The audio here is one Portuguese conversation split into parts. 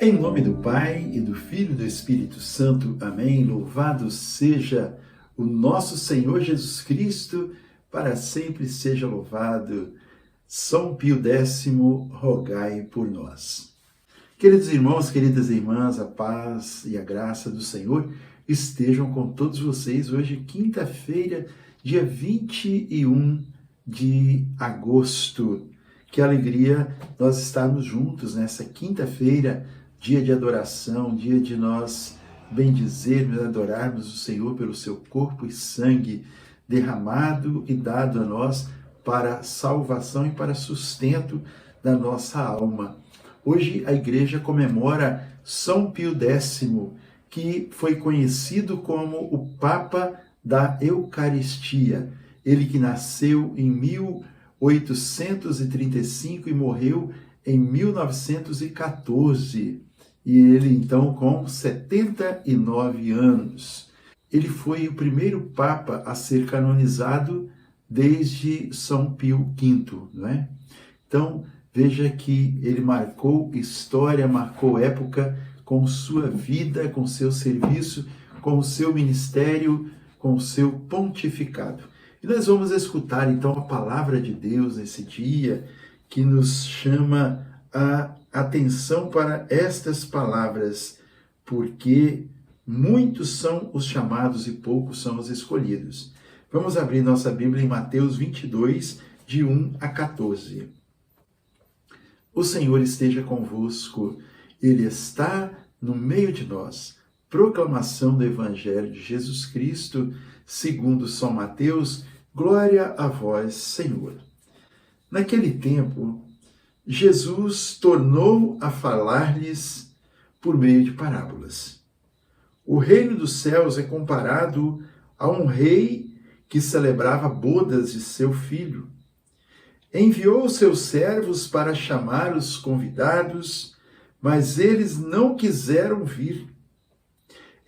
Em nome do Pai, e do Filho e do Espírito Santo. Amém. Louvado seja o nosso Senhor Jesus Cristo, para sempre seja louvado. São Pio X, rogai por nós. Queridos irmãos, queridas irmãs, a paz e a graça do Senhor estejam com todos vocês. Hoje, quinta-feira, dia 21 de agosto. Que alegria nós estarmos juntos nessa quinta-feira, dia de adoração, dia de nós bendizermos, adorarmos o Senhor pelo seu corpo e sangue derramado e dado a nós para salvação e para sustento da nossa alma. Hoje a igreja comemora São Pio X, que foi conhecido como o Papa da Eucaristia. Ele que nasceu em 1835 e morreu em 1914. E ele, então, com 79 anos. Ele foi o primeiro Papa a ser canonizado desde São Pio V, não é? Então, veja que ele marcou história, marcou época com sua vida, com seu serviço, com o seu ministério, com o seu pontificado. E nós vamos escutar, então, a palavra de Deus nesse dia, que nos chama a atenção para estas palavras, porque muitos são os chamados e poucos são os escolhidos. Vamos abrir nossa Bíblia em Mateus 22, de 1 a 14. O Senhor esteja convosco, Ele está no meio de nós. Proclamação do Evangelho de Jesus Cristo, segundo São Mateus. Glória a vós, Senhor. Naquele tempo, Jesus tornou a falar-lhes por meio de parábolas. O reino dos céus é comparado a um rei que celebrava bodas de seu filho. Enviou seus servos para chamar os convidados, mas eles não quiseram vir.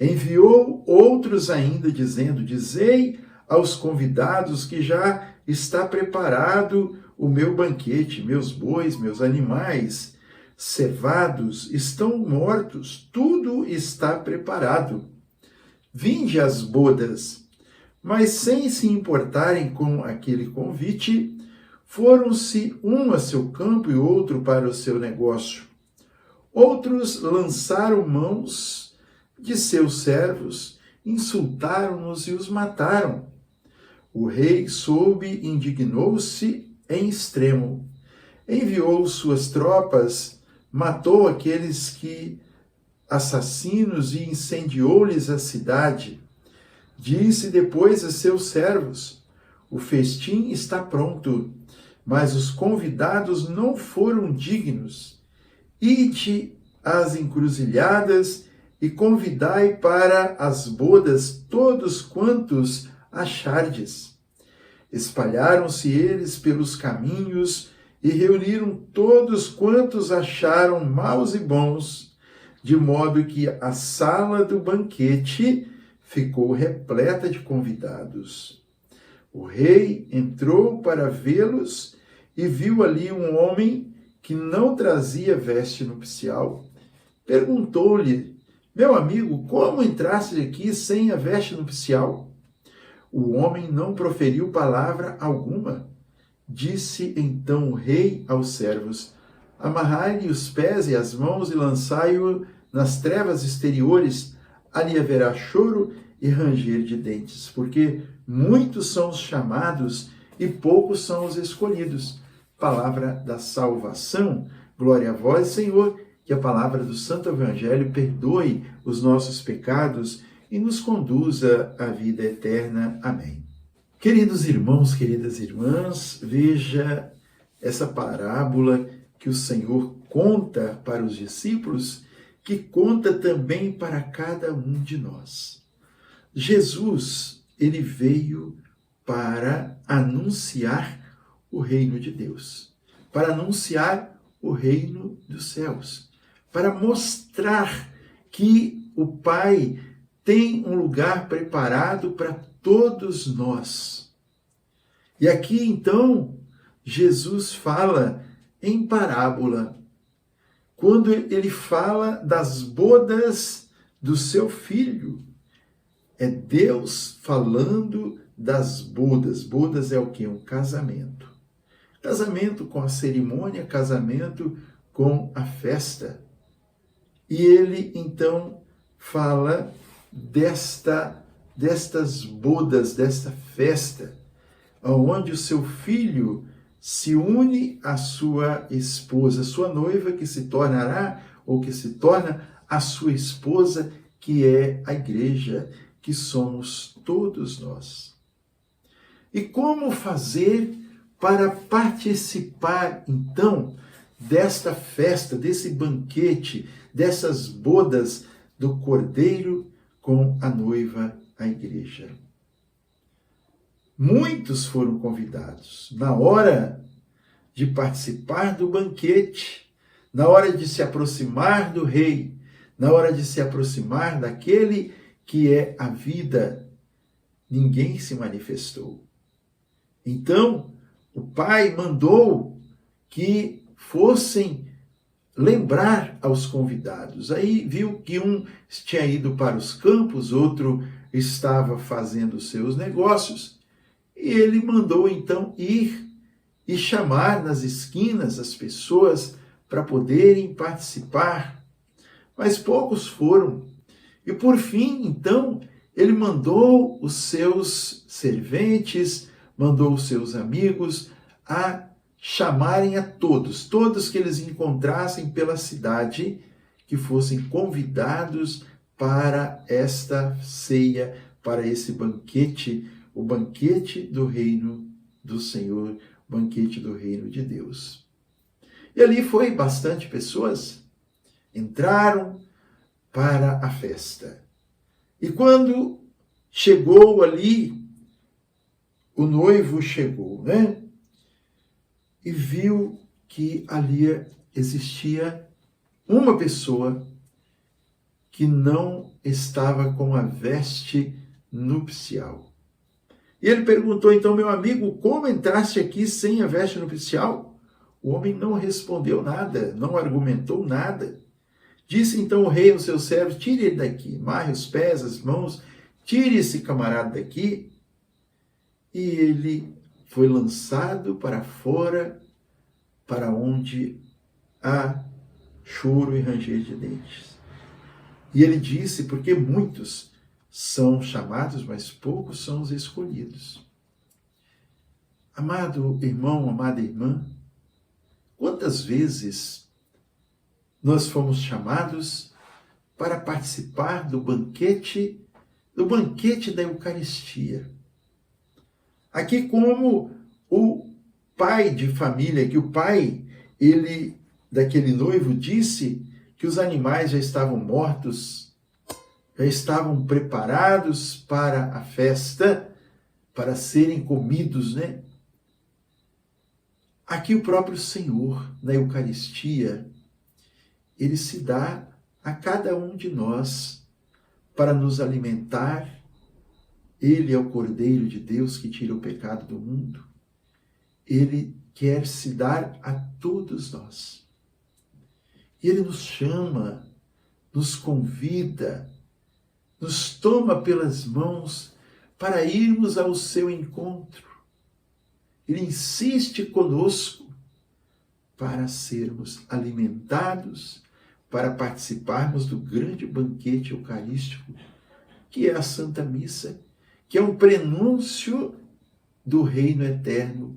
Enviou outros ainda, dizendo: dizei aos convidados que já está preparado o meu banquete, meus bois, meus animais cevados estão mortos, tudo está preparado. Vinde às bodas. Mas sem se importarem com aquele convite, foram-se um a seu campo e outro para o seu negócio. Outros lançaram mãos de seus servos, insultaram-nos e os mataram. O rei soube, indignou-se em extremo. Enviou suas tropas, matou aqueles que assassinos e incendiou-lhes a cidade. Disse depois a seus servos: o festim está pronto, mas os convidados não foram dignos. Ide às encruzilhadas e convidai para as bodas todos quantos achardes. Espalharam-se eles pelos caminhos e reuniram todos quantos acharam maus e bons, de modo que a sala do banquete ficou repleta de convidados. O rei entrou para vê-los e viu ali um homem que não trazia veste nupcial. Perguntou-lhe: meu amigo, como entraste aqui sem a veste nupcial? O homem não proferiu palavra alguma. Disse então o rei aos servos: amarrai-lhe os pés e as mãos e lançai-o nas trevas exteriores. Ali haverá choro e ranger de dentes, porque muitos são os chamados e poucos são os escolhidos. Palavra da salvação. Glória a vós, Senhor. Que a palavra do Santo Evangelho perdoe os nossos pecados e nos conduza à vida eterna. Amém. Queridos irmãos, queridas irmãs, veja essa parábola que o Senhor conta para os discípulos, que conta também para cada um de nós. Jesus, ele veio para anunciar o reino de Deus, para anunciar o reino dos céus, para mostrar que o Pai tem um lugar preparado para todos nós. E aqui, então, Jesus fala em parábola. quando ele fala das bodas do seu filho. É Deus falando das bodas. Bodas é o quê? Um casamento. Casamento com a cerimônia, casamento com a festa. E ele, então, fala destas bodas, desta festa, onde o seu filho se une à sua esposa, sua noiva, que se tornará, ou que se torna a sua esposa, que é a igreja, que somos todos nós. E como fazer para participar, então, desta festa, desse banquete, dessas bodas do Cordeiro com a noiva, a igreja? Muitos foram convidados. Na hora de participar do banquete, na hora de se aproximar do rei, na hora de se aproximar daquele que é a vida, ninguém se manifestou. Então, o pai mandou que fossem lembrar aos convidados. Aí viu que um tinha ido para os campos, outro estava fazendo seus negócios, e ele mandou então ir e chamar nas esquinas as pessoas para poderem participar. Mas poucos foram. E por fim, então, ele mandou os seus serventes, mandou os seus amigos a chamarem a todos que eles encontrassem pela cidade, que fossem convidados para esta ceia, para esse banquete, o banquete do reino do Senhor, o banquete do reino de Deus. E ali foi bastante pessoas, entraram para a festa. E quando chegou ali, o noivo chegou, né? E viu que ali existia uma pessoa que não estava com a veste nupcial. E ele perguntou, então, meu amigo, como entraste aqui sem a veste nupcial? O homem não respondeu nada, não argumentou nada. Disse então o rei ao seu servo, tire ele daqui, amarre os pés, as mãos, tire esse camarada daqui. E ele foi lançado para fora, para onde há choro e ranger de dentes. E ele disse, porque muitos são chamados, mas poucos são os escolhidos. Amado irmão, amada irmã, quantas vezes nós fomos chamados para participar do banquete da Eucaristia? Aqui, como o pai de família, que o pai, daquele noivo, disse que os animais já estavam mortos, já estavam preparados para a festa, para serem comidos, né? Aqui o próprio Senhor, na Eucaristia, ele se dá a cada um de nós para nos alimentar. Ele é o Cordeiro de Deus que tira o pecado do mundo. Ele quer se dar a todos nós. E ele nos chama, nos convida, nos toma pelas mãos para irmos ao seu encontro. Ele insiste conosco para sermos alimentados, para participarmos do grande banquete eucarístico, que é a Santa Missa, que é um prenúncio do reino eterno,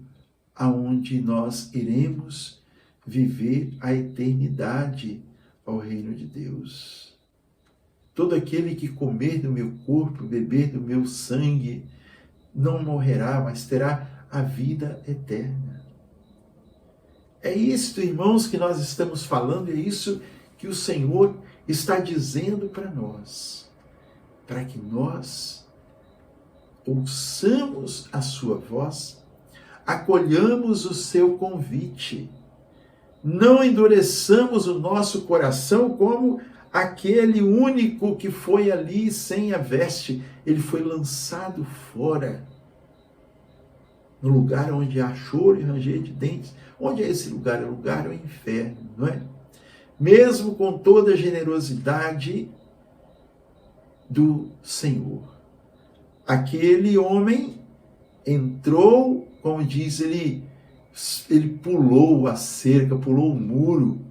aonde nós iremos viver a eternidade ao reino de Deus. Todo aquele que comer do meu corpo, beber do meu sangue, não morrerá, mas terá a vida eterna. É isto, irmãos, que nós estamos falando, é isso que o Senhor está dizendo para nós, para que nós ouçamos a sua voz, acolhamos o seu convite, não endureçamos o nosso coração como aquele único que foi ali sem a veste. Ele foi lançado fora, no lugar onde há choro e ranger de dentes. Onde é esse lugar? O lugar é o inferno, não é? mesmo com toda a generosidade do Senhor. Aquele homem entrou, como diz, ele pulou a cerca, pulou o muro,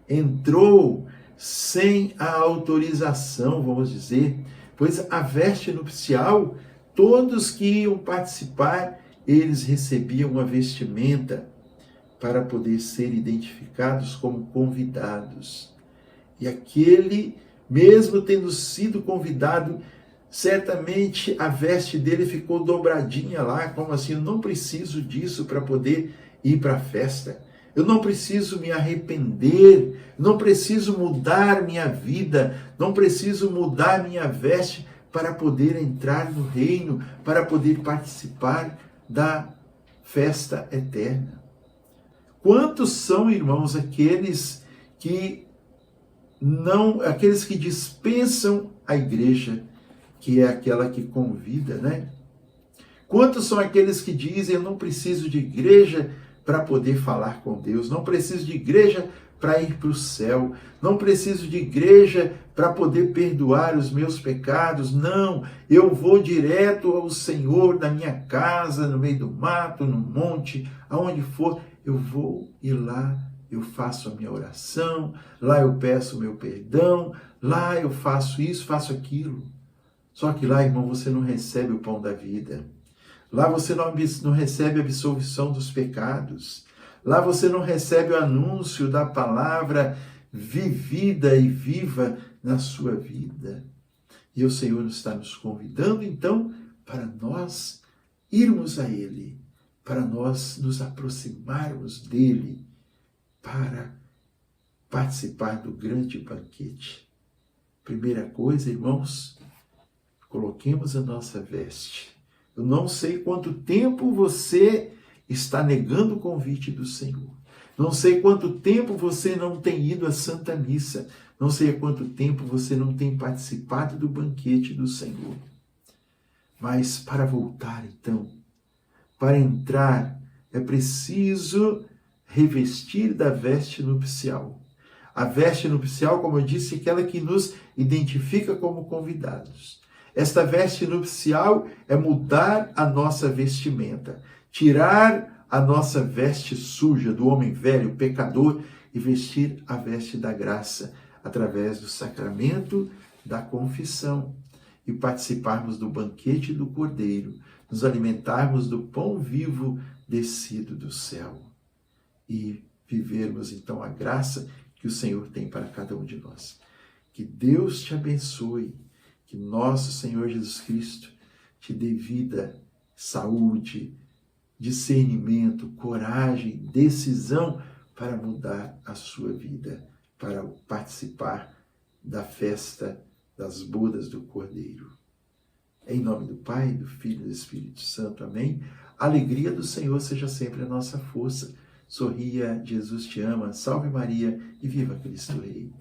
entrou sem a autorização, vamos dizer, pois a veste nupcial, todos que iam participar, eles recebiam uma vestimenta para poder ser identificados como convidados. E aquele, mesmo tendo sido convidado, certamente a veste dele ficou dobradinha lá, como assim, eu não preciso disso para poder ir para a festa. Eu não preciso me arrepender, não preciso mudar minha vida, não preciso mudar minha veste para poder entrar no reino, para poder participar da festa eterna. Quantos são, irmãos, aqueles que dispensam a igreja, que é aquela que convida, né? Quantos são aqueles que dizem, eu não preciso de igreja para poder falar com Deus, não preciso de igreja para ir para o céu, não preciso de igreja para poder perdoar os meus pecados, não, eu vou direto ao Senhor na minha casa, no meio do mato, no monte, aonde for, eu vou e lá eu faço a minha oração, lá eu peço o meu perdão, lá eu faço isso, faço aquilo. Só que lá, irmão, você não recebe o pão da vida. Lá você não recebe a absolvição dos pecados. Lá você não recebe o anúncio da palavra vivida e viva na sua vida. E o Senhor está nos convidando, então, para nós irmos a Ele, para nós nos aproximarmos dEle, para participar do grande banquete. Primeira coisa, irmãos, coloquemos a nossa veste. Eu não sei quanto tempo você está negando o convite do Senhor. Não sei quanto tempo você não tem ido à Santa Missa. Não sei há quanto tempo você não tem participado do banquete do Senhor. Mas para voltar, então, para entrar, é preciso revestir da veste nupcial. A veste nupcial, como eu disse, é aquela que nos identifica como convidados. Esta veste nupcial é mudar a nossa vestimenta, tirar a nossa veste suja do homem velho, pecador, e vestir a veste da graça, através do sacramento da confissão, e participarmos do banquete do Cordeiro, nos alimentarmos do pão vivo descido do céu, e vivermos então a graça que o Senhor tem para cada um de nós. Que Deus te abençoe, que nosso Senhor Jesus Cristo te dê vida, saúde, discernimento, coragem, decisão para mudar a sua vida, para participar da festa das bodas do Cordeiro. Em nome do Pai, do Filho e do Espírito Santo. Amém. A alegria do Senhor seja sempre a nossa força. Sorria, Jesus te ama. Salve Maria e viva Cristo Rei.